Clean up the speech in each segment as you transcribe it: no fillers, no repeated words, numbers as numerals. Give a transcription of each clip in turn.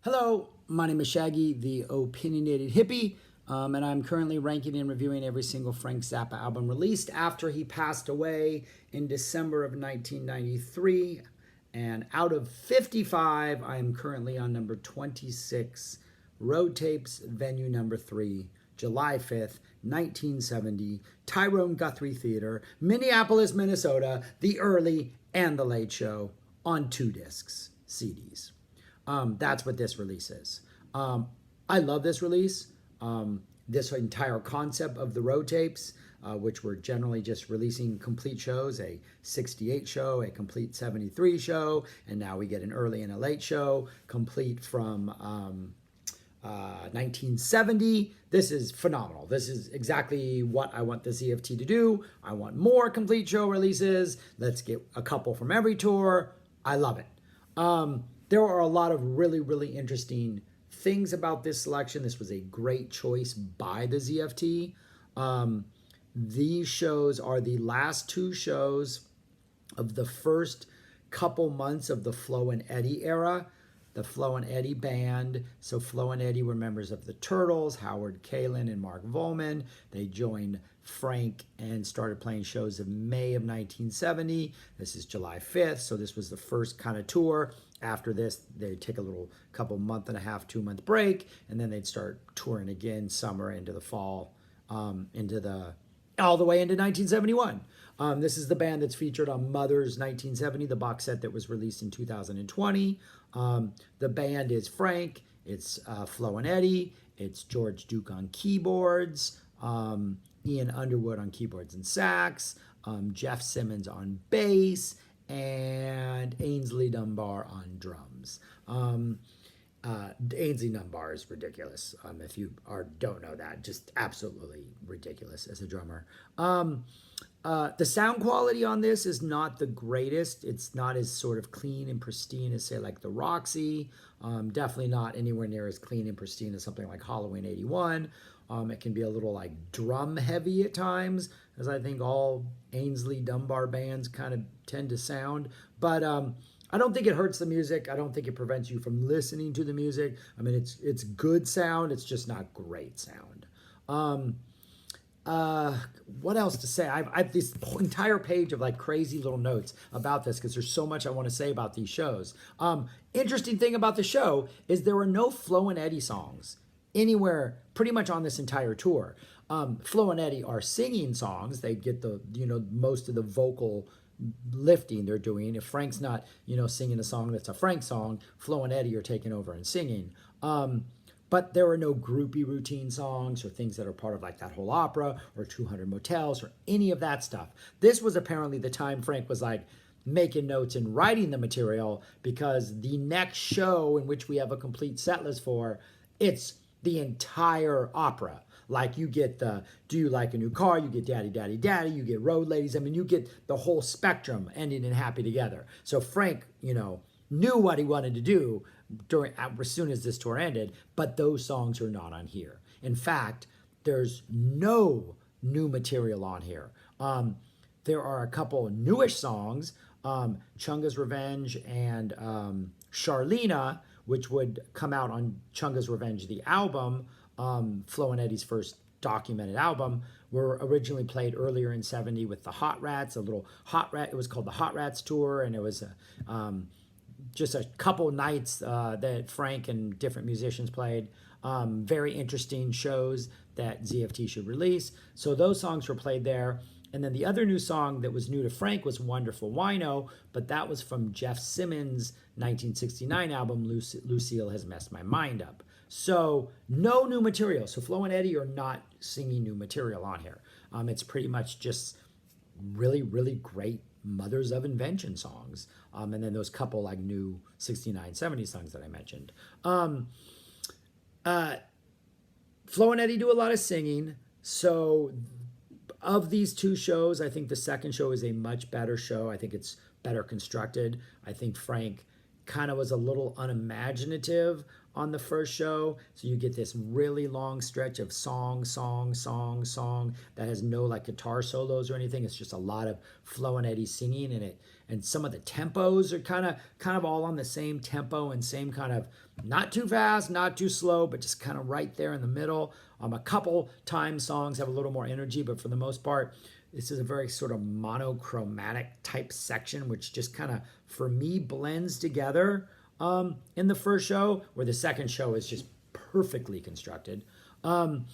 Hello, my name is Shaggy, the opinionated hippie, and I'm currently ranking and reviewing every single Frank Zappa album released after he passed away in December of 1993. And out of 55, I am currently on number 26, Road Tapes Venue number 3, July 5th, 1970, Tyrone Guthrie Theater, Minneapolis, Minnesota, The Early and The Late Show on 2 discs, CDs. That's what this release is. I love this release. This entire concept of the road tapes, which were generally just releasing complete shows, a 68 show, a complete 73 show, and now we get an early and a late show, complete from 1970. This is phenomenal. This is exactly what I want the ZFT to do. I want more complete show releases. Let's get a couple from every tour. I love it. There are a lot of really, really interesting things about this selection. This was a great choice by the ZFT. These shows are the last 2 shows of the first couple months of the Flo and Eddie era. The Flo and Eddie band. So Flo and Eddie were members of the Turtles, Howard Kalin and Mark Volman. They joined Frank and started playing shows in May of 1970. This is July 5th, so this was the first kind of tour. After this, they'd take a little couple month and a half, 2-month break, and then they'd start touring again summer into the fall, all the way into 1971. This is the band that's featured on Mother's 1970, the box set that was released in 2020. The band is Frank, it's Flo and Eddie, it's George Duke on keyboards, Ian Underwood on keyboards and sax, Jeff Simmons on bass, and Ainsley Dunbar on drums. Ainsley Dunbar is ridiculous. If you don't know that, just absolutely ridiculous as a drummer. The sound quality on this is not the greatest. It's not as sort of clean and pristine as, say, like the Roxy. Definitely not anywhere near as clean and pristine as something like Halloween 81. It can be a little like drum heavy at times, as I think all Ainsley Dunbar bands kind of tend to sound. But I don't think it hurts the music. I don't think it prevents you from listening to the music. I mean, it's good sound. It's just not great sound. What else to say? I've this whole entire page of like crazy little notes about this because there's so much I want to say about these shows. Interesting thing about the show is there were no Flo and Eddie songs anywhere pretty much on this entire tour. Flo and Eddie are singing songs. They get the, most of the vocal lifting they're doing. If Frank's not, singing a song that's a Frank song, Flo and Eddie are taking over and singing. But there are no groupie routine songs or things that are part of like that whole opera or 200 Motels or any of that stuff. This was apparently the time Frank was like making notes and writing the material, because the next show in which we have a complete set list for, it's the entire opera. Like you get the Do You Like a New Car? You get Daddy, Daddy, Daddy. You get Road Ladies. I mean, you get the whole spectrum ending in Happy Together. So Frank, knew what he wanted to do as soon as this tour ended, but those songs are not on here. In fact, there's no new material on here. There are a couple newish songs, Chunga's Revenge and Charlena, which would come out on Chunga's Revenge, the album, Flo and Eddie's first documented album, were originally played earlier in 70 with the Hot Rats, a little Hot Rat. It was called the Hot Rats Tour, and it was just a couple nights that Frank and different musicians played. Very interesting shows that ZFT should release. So those songs were played there. And then the other new song that was new to Frank was Wonderful Wino, but that was from Jeff Simmons' 1969 album, Lucille Has Messed My Mind Up. So no new material. So Flo and Eddie are not singing new material on here. It's pretty much just really, really great Mothers of Invention songs. And then those couple like new 69, 70 songs that I mentioned. Flo and Eddie do a lot of singing. So of these 2 shows, I think the second show is a much better show. I think it's better constructed. I think Frank kind of was a little unimaginative on the first show. So you get this really long stretch of song, song, song, song that has no like guitar solos or anything. It's just a lot of Flo and Eddie singing in it. And some of the tempos are kind of all on the same tempo and same kind of not too fast, not too slow, but just kind of right there in the middle. A couple times songs have a little more energy, but for the most part, this is a very sort of monochromatic type section, which just kind of, for me, blends together in the first show, where the second show is just perfectly constructed. And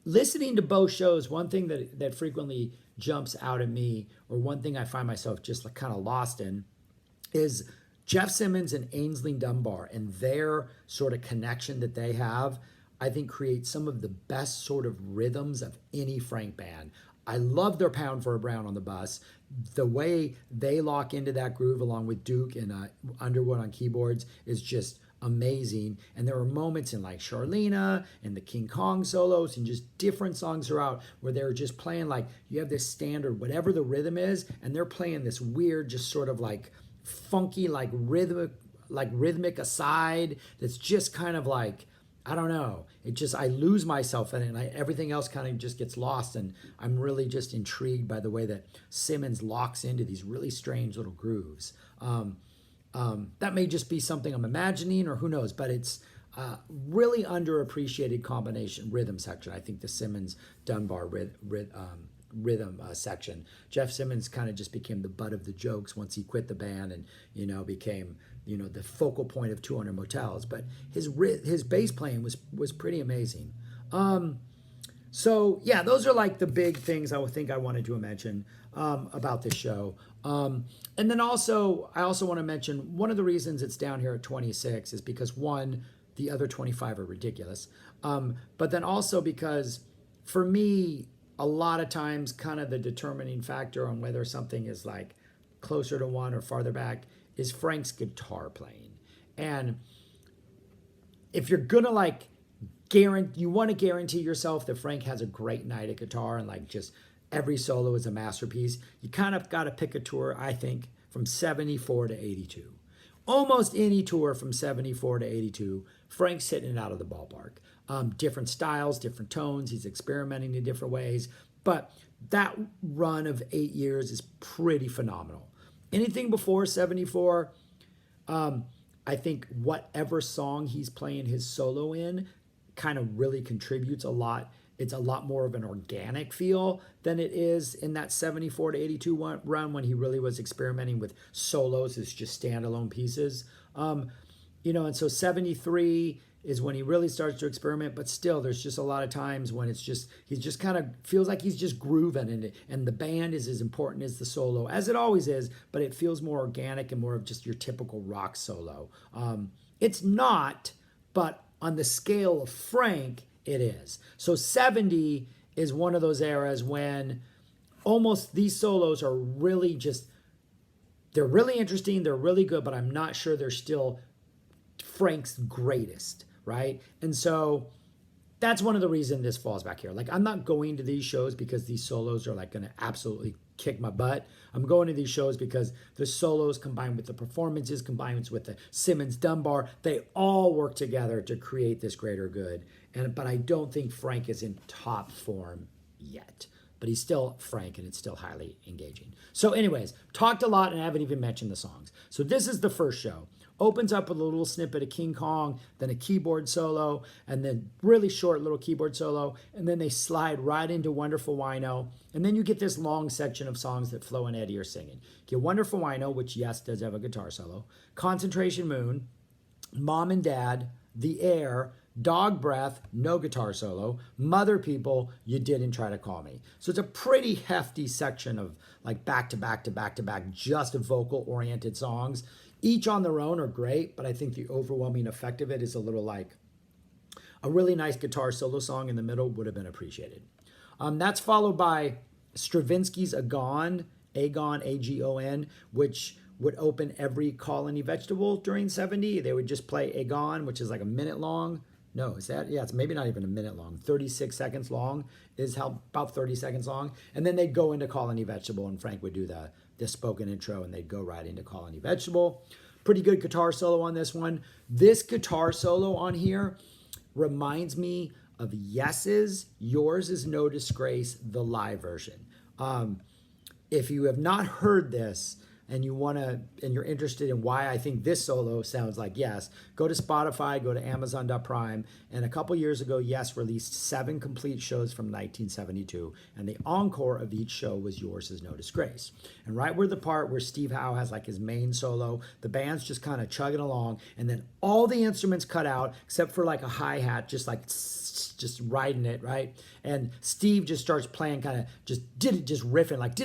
listening to both shows, one thing that frequently jumps out at me, or one thing I find myself just like kind of lost in, is Jeff Simmons and Ainsley Dunbar and their sort of connection that they have. I think creates some of the best sort of rhythms of any Frank band. I love their Pound for a Brown on the bus. The way they lock into that groove along with Duke and Underwood on keyboards is just amazing. And there are moments in like Charlena and the King Kong solos and just different songs throughout where they're just playing like, you have this standard, whatever the rhythm is, and they're playing this weird, just sort of like funky, like rhythmic aside that's just kind of like, I don't know. It just, I lose myself in it, and everything else kind of just gets lost. And I'm really just intrigued by the way that Simmons locks into these really strange little grooves. That may just be something I'm imagining, or who knows, but it's really underappreciated combination rhythm section. I think the Simmons Dunbar rhythm section. Jeff Simmons kind of just became the butt of the jokes once he quit the band and, became, the focal point of 200 Motels. But his bass playing was pretty amazing. So yeah, those are like the big things I think I wanted to mention about this show. And then I also want to mention one of the reasons it's down here at 26 is because, one, the other 25 are ridiculous. But then also because for me, a lot of times kind of the determining factor on whether something is like closer to one or farther back is Frank's guitar playing. And if you're gonna like you want to guarantee yourself that Frank has a great night at guitar and like just every solo is a masterpiece, you kind of got to pick a tour, I think, from 74 to 82. Almost any tour from 74 to 82, Frank's hitting it out of the ballpark. Different styles, different tones. He's experimenting in different ways. But that run of 8 years is pretty phenomenal. Anything before 74, I think whatever song he's playing his solo in kind of really contributes a lot. It's a lot more of an organic feel than it is in that 74 to 82 run when he really was experimenting with solos as just standalone pieces. And so 73 is when he really starts to experiment, but still there's just a lot of times when he just kind of feels like he's just grooving, and the band is as important as the solo, as it always is, but it feels more organic and more of just your typical rock solo. It's not, but on the scale of Frank, it is. So 70 is one of those eras when almost these solos are really just, they're really interesting, they're really good, but I'm not sure they're still Frank's greatest, right? And so that's one of the reasons this falls back here. Like, I'm not going to these shows because these solos are like going to absolutely kick my butt. I'm going to these shows because the solos combined with the performances, combined with the Simmons Dunbar, they all work together to create this greater good. But I don't think Frank is in top form yet. But he's still Frank, and it's still highly engaging. So anyways, talked a lot, and I haven't even mentioned the songs. So this is the first show. Opens up with a little snippet of King Kong, then a keyboard solo, and then really short little keyboard solo, and then they slide right into Wonderful Wino, and then you get this long section of songs that Flo and Eddie are singing. Get Wonderful Wino, which, yes, does have a guitar solo, Concentration Moon, Mom and Dad, The Air, Dog Breath, no guitar solo, Mother People, You Didn't Try to Call Me. So it's a pretty hefty section of like back to back to back to back, just vocal-oriented songs. Each on their own are great, but I think the overwhelming effect of it is a little like a really nice guitar solo song in the middle would have been appreciated. That's followed by Stravinsky's Agon, Agon, which would open every Colony Vegetable during 70. They would just play Agon, which is like a minute long. No, is that? Yeah, it's maybe not even a minute long. 36 seconds long is how, about 30 seconds long. And then they'd go into Colony Vegetable, and Frank would do the spoken intro, and they'd go right into Colony Vegetable. Pretty good guitar solo on this one. This guitar solo on here reminds me of Yes's Yours Is No Disgrace, the live version. If you have not heard this and you're interested in why I think this solo sounds like Yes, go to Spotify, go to Amazon.Prime, and a couple years ago, Yes released 7 complete shows from 1972, and the encore of each show was Yours Is No Disgrace. And right where the part where Steve Howe has like his main solo, the band's just kind of chugging along, and then all the instruments cut out except for like a hi-hat, just like just riding it, right? And Steve just starts playing kind of just riffing like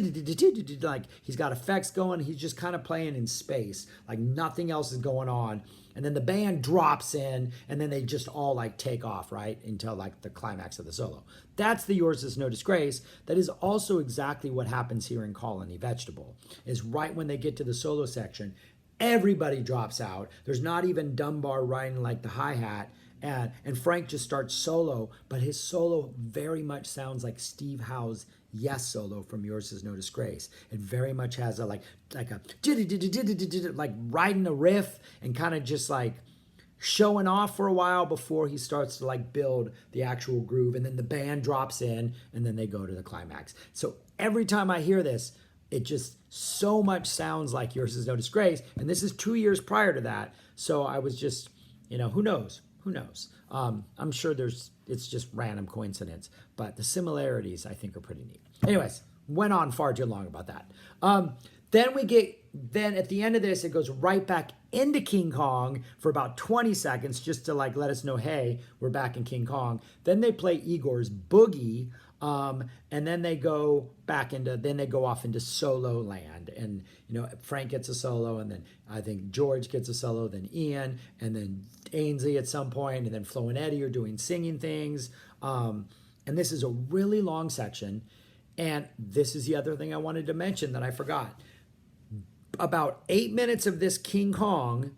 he's got effects going. He's just kind of playing in space, like nothing else is going on. And then the band drops in, and then they just all like take off, right? Until like the climax of the solo. That's the Yours Is No Disgrace. That is also exactly what happens here in Colony Vegetable, is right when they get to the solo section, everybody drops out. There's not even Dunbar riding like the hi-hat. And Frank just starts solo, but his solo very much sounds like Steve Howe's Yes solo from Yours Is No Disgrace. It very much has a like riding a riff and kind of just like showing off for a while before he starts to like build the actual groove, and then the band drops in and then they go to the climax. So every time I hear this, it just so much sounds like Yours Is No Disgrace, and this is 2 years prior to that. So I was just, who knows? Who knows? I'm sure it's just random coincidence, but the similarities I think are pretty neat. Anyways, went on far too long about that. Then at the end of this, it goes right back into King Kong for about 20 seconds just to like let us know, hey, we're back in King Kong. Then they play Igor's Boogie, and then they go off into solo land, and Frank gets a solo, and then I think George gets a solo, then Ian, and then Ainsley at some point, and then Flo and Eddie are doing singing things, and this is a really long section. And this is the other thing I wanted to mention that I forgot. About 8 minutes of this King Kong,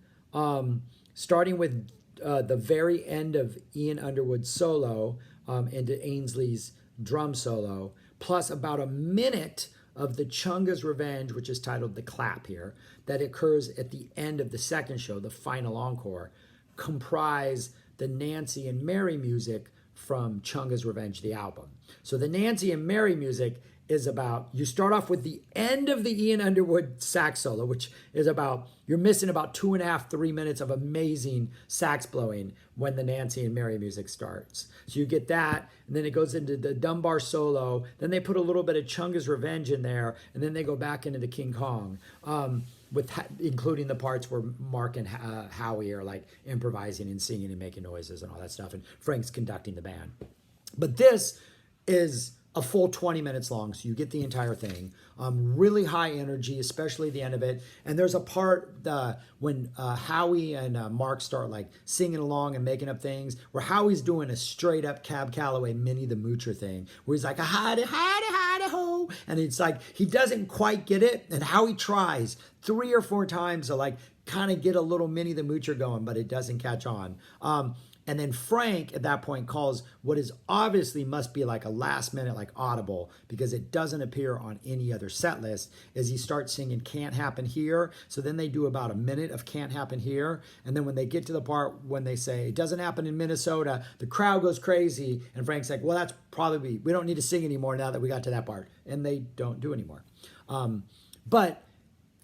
starting with the very end of Ian Underwood's solo into Ainsley's drum solo, plus about a minute of the Chunga's Revenge, which is titled The Clap here, that occurs at the end of the second show, the final encore, comprise the Nancy and Mary music from Chunga's Revenge, the album. So the Nancy and Mary music is about, you start off with the end of the Ian Underwood sax solo, which is about, you're missing about 2.5, 3 minutes of amazing sax blowing when the Nancy and Mary music starts. So you get that, and then it goes into the Dunbar solo, then they put a little bit of Chunga's Revenge in there, and then they go back into the King Kong, including the parts where Mark and Howie are like improvising and singing and making noises and all that stuff, and Frank's conducting the band. But this is a full 20 minutes long, so you get the entire thing. Really high energy, especially the end of it. And there's a part when Howie and Mark start like singing along and making up things, where Howie's doing a straight up Cab Calloway Minnie the Moocher thing, where he's like a hidey, hidey, hidey ho, and it's like he doesn't quite get it, and Howie tries 3 or 4 times to like kind of get a little Minnie the Moocher going, but it doesn't catch on. And then Frank at that point calls what is obviously must be like a last minute like audible, because it doesn't appear on any other set list, as he starts singing Can't Happen Here. So then they do about a minute of Can't Happen Here. And then when they get to the part when they say it doesn't happen in Minnesota, the crowd goes crazy. And Frank's like, well, that's probably, we don't need to sing anymore now that we got to that part. And they don't do anymore. But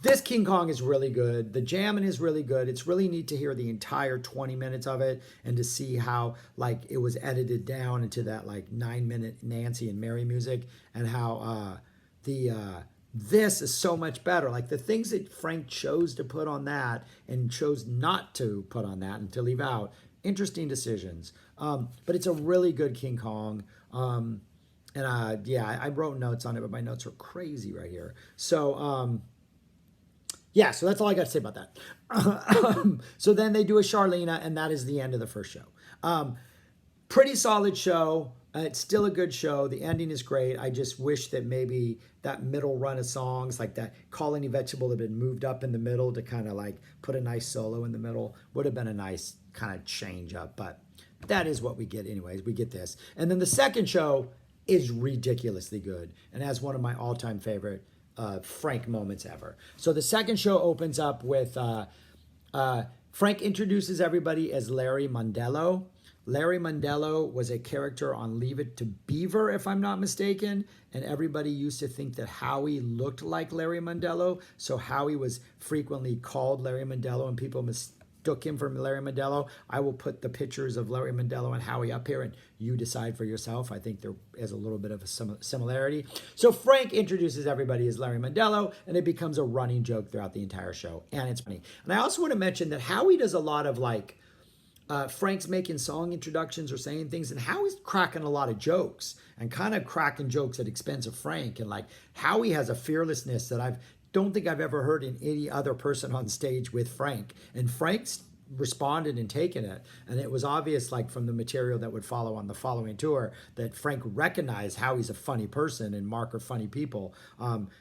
this King Kong is really good. The jamming is really good. It's really neat to hear the entire 20 minutes of it and to see how like it was edited down into that like 9-minute Nancy and Mary music, and how this is so much better. Like the things that Frank chose to put on that and chose not to put on that and to leave out, interesting decisions. But it's a really good King Kong. I wrote notes on it, but my notes are crazy right here. So, yeah, so that's all I got to say about that. So then they do a Charlena, and that is the end of the first show. Pretty solid show. It's still a good show. The ending is great. I just wish that maybe that middle run of songs, like that Colony Vegetable, had been moved up in the middle to kind of like put a nice solo in the middle. Would have been a nice kind of change up, but that is what we get anyways. We get this. And then the second show is ridiculously good and has one of my all-time favorite Frank moments ever. So the second show opens up with Frank introduces everybody as Larry Mondello. Larry Mondello was a character on Leave It to Beaver, if I'm not mistaken, and everybody used to think that Howie looked like Larry Mondello, so Howie was frequently called Larry Mondello, and people mistook him for Larry Mondello. I will put the pictures of Larry Mondello and Howie up here, and you decide for yourself. I think there is a little bit of a similarity. So Frank introduces everybody as Larry Mondello, and it becomes a running joke throughout the entire show, and it's funny. And I also want to mention that Howie does a lot of like, Frank's making song introductions or saying things, and Howie's cracking a lot of jokes and kind of cracking jokes at expense of Frank. And like Howie has a fearlessness that I don't think I've ever heard in any other person on stage with Frank. And Frank's responded and taken it, and it was obvious, like from the material that would follow on the following tour, that Frank recognized Howie's a funny person and Mark are funny people,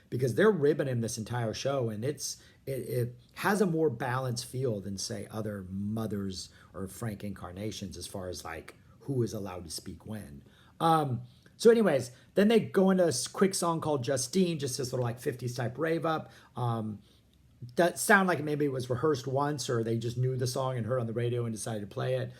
because they're ribbing him this entire show, and it has a more balanced feel than say other Mothers or Frank incarnations as far as like who is allowed to speak when. So anyways, then they go into a quick song called Justine, just this little like 50s type rave up. That sound like maybe it was rehearsed once, or they just knew the song and heard on the radio and decided to play it.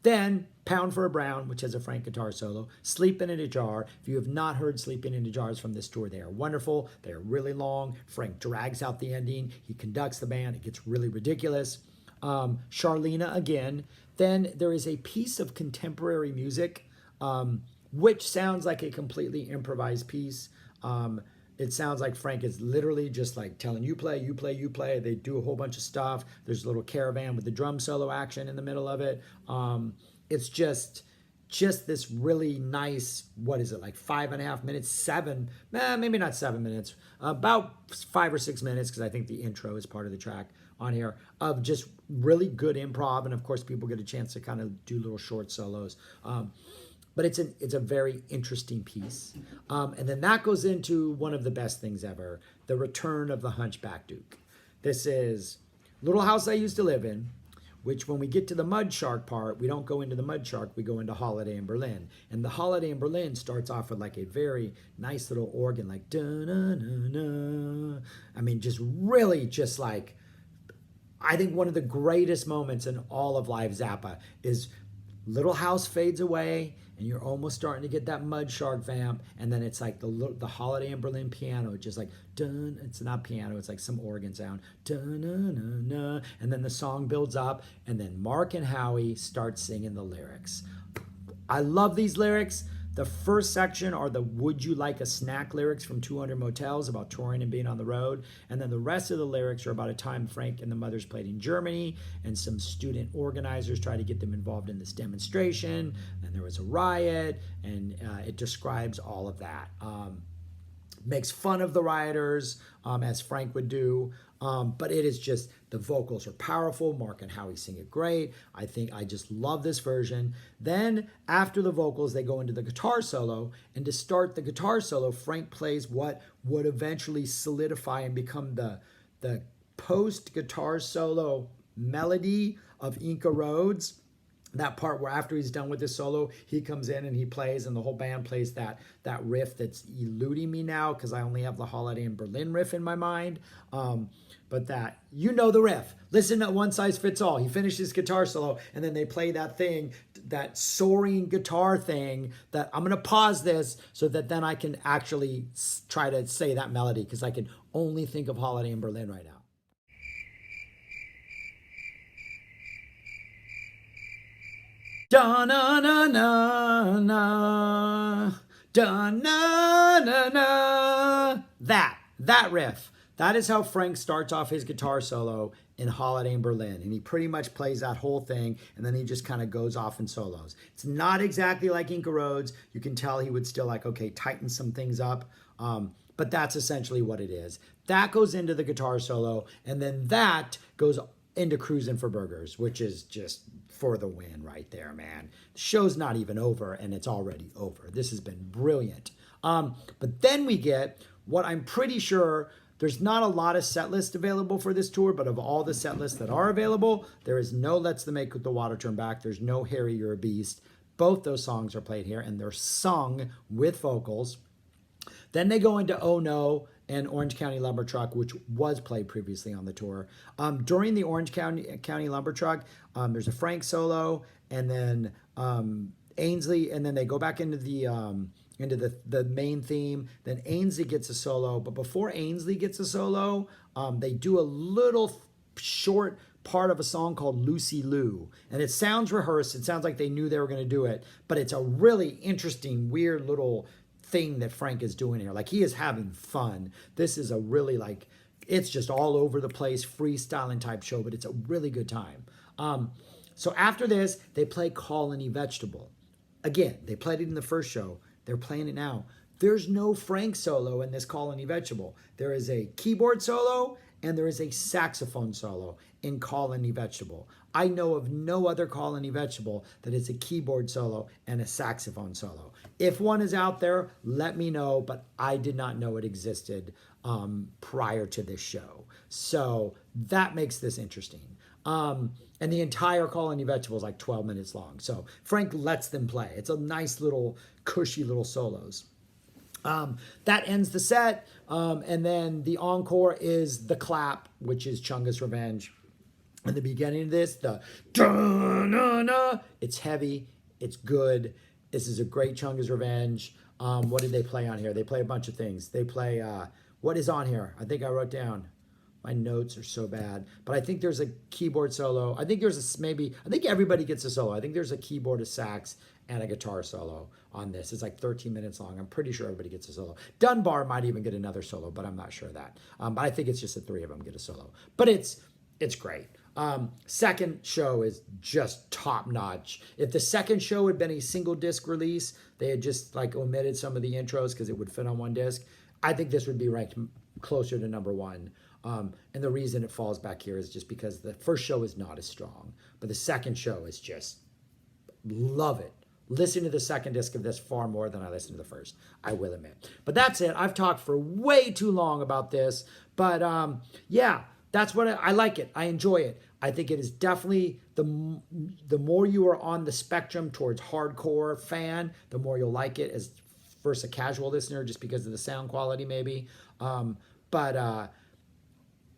Then Pound for a Brown, which has a Frank guitar solo. Sleeping in a Jar. If you have not heard Sleeping in a Jars from this tour, they are wonderful. They are really long. Frank drags out the ending. He conducts the band. It gets really ridiculous. Charlena again. Then there is a piece of contemporary music, which sounds like a completely improvised piece. It sounds like Frank is literally just like telling you play, you play, you play. They do a whole bunch of stuff. There's a little caravan with the drum solo action in the middle of it. It's just this really nice, what is it, like 5.5 minutes, maybe not 7 minutes, about 5 or 6 minutes, because I think the intro is part of the track on here, of just really good improv. And of course, people get a chance to kind of do little short solos. But it's a very interesting piece. And then that goes into one of the best things ever, the return of the Hunchback Duke. This is Little House I Used to Live In, which when we get to the Mud Shark part, we don't go into the Mud Shark, we go into Holiday in Berlin. And the Holiday in Berlin starts off with like a very nice little organ, like da-na-na-na. I mean, just really just like, I think one of the greatest moments in all of live Zappa is Little House fades away, and you're almost starting to get that Mud Shark vamp, and then it's like the Holiday in Berlin piano, just like dun. It's not piano, it's like some organ sound, dun, na, na, na, and then the song builds up, and then Mark and Howie start singing the lyrics. I love these lyrics. The first section are the "Would You Like a Snack" lyrics from 200 Motels about touring and being on the road. And then the rest of the lyrics are about a time Frank and the Mothers played in Germany, and some student organizers tried to get them involved in this demonstration. And there was a riot, and it describes all of that. Makes fun of the rioters, as Frank would do. But it is just, the vocals are powerful. Mark and Howie sing it great. I just love this version. Then after the vocals, they go into the guitar solo. And to start the guitar solo, Frank plays what would eventually solidify and become the post-guitar solo melody of Inca Roads. That part where after he's done with his solo, he comes in and he plays, and the whole band plays that riff that's eluding me now because I only have the Holiday in Berlin riff in my mind. But that, you know the riff. Listen to One Size Fits All. He finished his guitar solo, and then they play that thing, that soaring guitar thing, that I'm going to pause this so that then I can actually try to say that melody, because I can only think of Holiday in Berlin right now. Da-na-na-na-na, da-na-na-na. That riff. That is how Frank starts off his guitar solo in Holiday in Berlin. And he pretty much plays that whole thing, and then he just kind of goes off in solos. It's not exactly like Inca Roads. You can tell he would still like, okay, tighten some things up. But that's essentially what it is. That goes into the guitar solo, and then that goes into Cruisin' for Burgers, which is just for the win right there, man. The show's not even over, and it's already over. This has been brilliant. But then we get what I'm pretty sure, there's not a lot of set lists available for this tour, but of all the set lists that are available, there is no Let's the Make the Water Turn Back. There's no Harry, You're a Beast. Both those songs are played here, and they're sung with vocals. Then they go into Oh No, and Orange County Lumber Truck, which was played previously on the tour. During the Orange County Lumber Truck, there's a Frank solo, and then Ainsley, and then they go back into the main theme. Then Ainsley gets a solo, but before Ainsley gets a solo, they do a little short part of a song called Lucy Lou, and it sounds rehearsed. It sounds like they knew they were going to do it, but it's a really interesting, weird little thing that Frank is doing here. Like, he is having fun. This is a really, like, it's just all over the place, freestyling type show, but it's a really good time. So after this, they play Call Any Vegetable. Again, they played it in the first show. They're playing it now. There's no Frank solo in this Call Any Vegetable. There is a keyboard solo and there is a saxophone solo in Call Any Vegetable. I know of no other Call Any Vegetable that is a keyboard solo and a saxophone solo. If one is out there, let me know, but I did not know it existed prior to this show. So that makes this interesting. And the entire Call Any Vegetable is like 12 minutes long. So Frank lets them play. It's a nice little, cushy little solos. That ends the set. And then the encore is The Clap, which is Chunga's Revenge. In the beginning of this, the da-na-na, it's heavy, it's good. This is a great Chunga's Revenge. What did they play on here? They play a bunch of things. They play, what is on here? I think I wrote down. My notes are so bad. But I think there's a keyboard solo. I think there's I think everybody gets a solo. I think there's a keyboard, a sax, and a guitar solo on this. It's like 13 minutes long. I'm pretty sure everybody gets a solo. Dunbar might even get another solo, but I'm not sure of that. But I think it's just the three of them get a solo. But it's great. Second show is just top notch. If the second show had been a single disc release, they had just like omitted some of the intros because it would fit on one disc, I think this would be ranked closer to number one. And the reason it falls back here is just because the first show is not as strong, but the second show is just, love it. Listen to the second disc of this far more than I listened to the first, I will admit. But that's it. I've talked for way too long about this, but yeah, that's what I like it. I enjoy it. I think it is definitely the more you are on the spectrum towards hardcore fan, the more you'll like it as versus a casual listener, just because of the sound quality maybe. But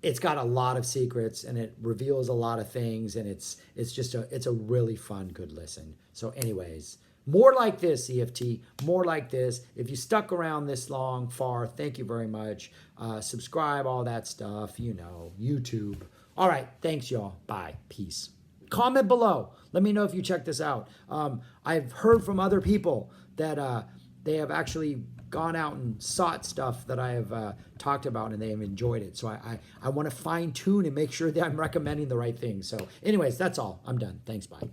it's got a lot of secrets and it reveals a lot of things, and it's a really fun, good listen. So anyways, more like this, EFT, more like this. If you stuck around this long, far, thank you very much. Subscribe, all that stuff, YouTube. All right, thanks y'all. Bye, peace. Comment below. Let me know if you check this out. I've heard from other people that they have actually gone out and sought stuff that I have talked about, and they have enjoyed it. So I want to fine tune and make sure that I'm recommending the right things. So anyways, that's all. I'm done. Thanks. Bye.